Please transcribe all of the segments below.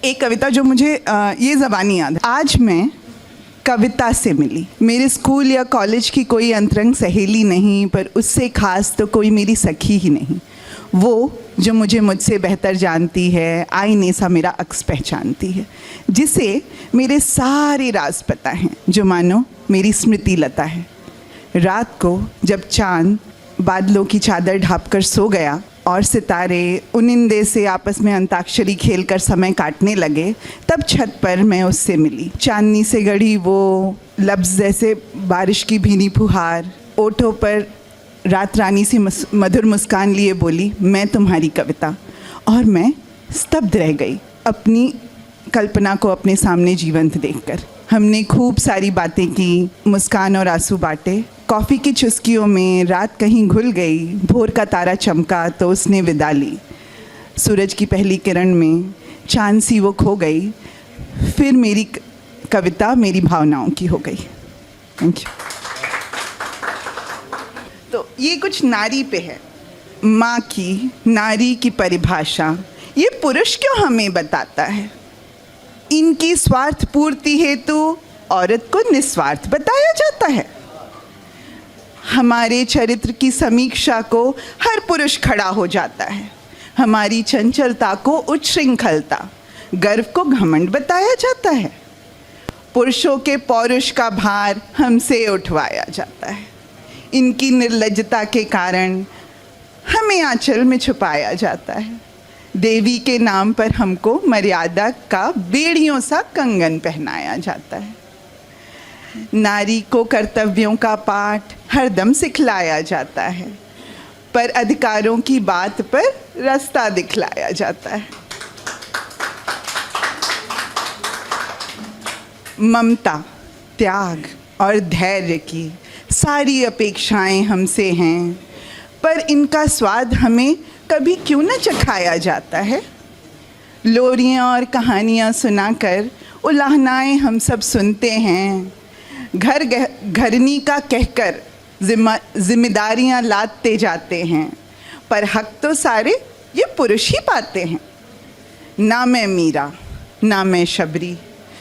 एक कविता जो मुझे ये ज़बानी याद है। आज मैं कविता से मिली, मेरे स्कूल या कॉलेज की कोई अंतरंग सहेली नहीं, पर उससे खास तो कोई मेरी सखी ही नहीं। वो जो मुझे मुझसे बेहतर जानती है, आईने सा मेरा अक्स पहचानती है, जिसे मेरे सारे राज पता हैं, जो मानो मेरी स्मृति लता है। रात को जब चाँद बादलों की चादर ढाँप कर सो गया और सितारे उनिंदे से आपस में अंताक्षरी खेलकर समय काटने लगे, तब छत पर मैं उससे मिली। चांदनी से गढ़ी वो लफ्ज़ जैसे बारिश की भीनी फुहार, ओठों पर रात रानी सी मधुर मुस्कान लिए बोली, मैं तुम्हारी कविता। और मैं स्तब्ध रह गई, अपनी कल्पना को अपने सामने जीवंत देखकर। हमने खूब सारी बातें की, मुस्कान और आंसू बांटे। कॉफ़ी की चुस्कियों में रात कहीं घुल गई, भोर का तारा चमका तो उसने विदा ली। सूरज की पहली किरण में चांद सी वो खो गई, फिर मेरी कविता मेरी भावनाओं की हो गई। Thank you. तो ये कुछ नारी पे है। माँ की, नारी की परिभाषा ये पुरुष क्यों हमें बताता है? इनकी स्वार्थ पूर्ति हेतु औरत को निस्वार्थ बताया जाता है। हमारे चरित्र की समीक्षा को हर पुरुष खड़ा हो जाता है। हमारी चंचलता को उच्छृंखलता, गर्व को घमंड बताया जाता है। पुरुषों के पौरुष का भार हमसे उठवाया जाता है। इनकी निर्लज्जता के कारण हमें आंचल में छुपाया जाता है। देवी के नाम पर हमको मर्यादा का बेड़ियों सा कंगन पहनाया जाता है। नारी को कर्तव्यों का पाठ हरदम सिखलाया जाता है, पर अधिकारों की बात पर रास्ता दिखलाया जाता है। ममता, त्याग और धैर्य की सारी अपेक्षाएं हमसे हैं, पर इनका स्वाद हमें कभी क्यों न चखाया जाता है? लोरियां और कहानियां सुनाकर उलाहनाएं हम सब सुनते हैं। घर घरनी का कहकर जिम्मेदारियां लादते जाते हैं, पर हक तो सारे ये पुरुष ही पाते हैं। ना मैं मीरा, ना मैं शबरी,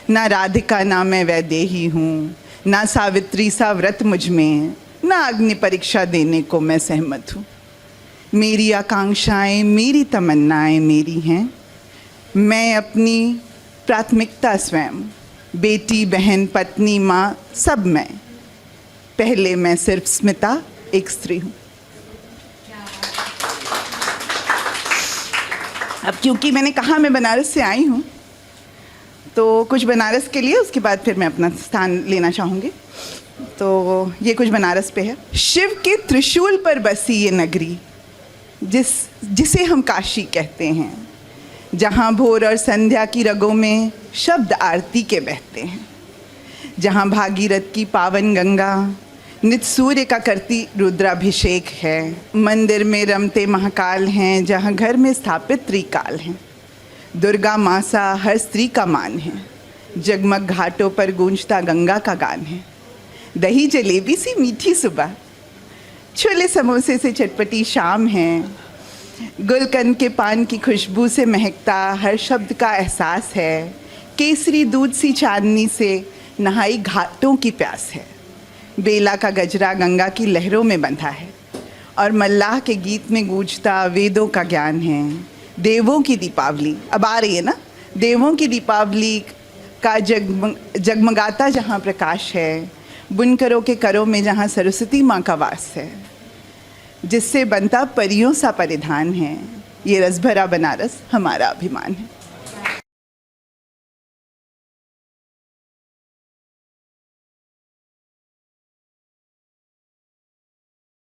ना राधिका, ना मैं वैदेही हूँ, ना सावित्री सा व्रत मुझ में, ना अग्नि परीक्षा देने को मैं सहमत हूँ। मेरी आकांक्षाएं, मेरी तमन्नाएं मेरी हैं। मैं अपनी प्राथमिकता स्वयं, बेटी, बहन, पत्नी, माँ, सब मैं। पहले मैं सिर्फ स्मिता, एक स्त्री हूँ। अब क्योंकि मैंने कहा मैं बनारस से आई हूँ, तो कुछ बनारस के लिए, उसके बाद फिर मैं अपना स्थान लेना चाहूँगी। तो ये कुछ बनारस पे है। शिव के त्रिशूल पर बसी ये नगरी, जिसे हम काशी कहते हैं, जहाँ भोर और संध्या की रगों में शब्द आरती के बहते हैं, जहाँ भागीरथ की पावन गंगा नित सूर्य का करती रुद्राभिषेक है, मंदिर में रमते महाकाल हैं, जहाँ घर में स्थापित त्रिकाल हैं, दुर्गा माँ सा हर स्त्री का मान है, जगमग घाटों पर गूंजता गंगा का गान है, दही जलेबी सी मीठी सुबह, छोले समोसे से चटपटी शाम है, गुलकंद के पान की खुशबू से महकता हर शब्द का एहसास है, केसरी दूध सी चांदनी से नहाई घाटों की प्यास है, बेला का गजरा गंगा की लहरों में बंधा है, और मल्लाह के गीत में गूंजता वेदों का ज्ञान है। देवों की दीपावली अब आ रही है ना, देवों की दीपावली का जगमगाता जहाँ प्रकाश है, बुनकरों के करों में जहाँ सरस्वती माँ का वास है, जिससे बनता परियों सा परिधान है। ये रसभरा बनारस हमारा अभिमान है।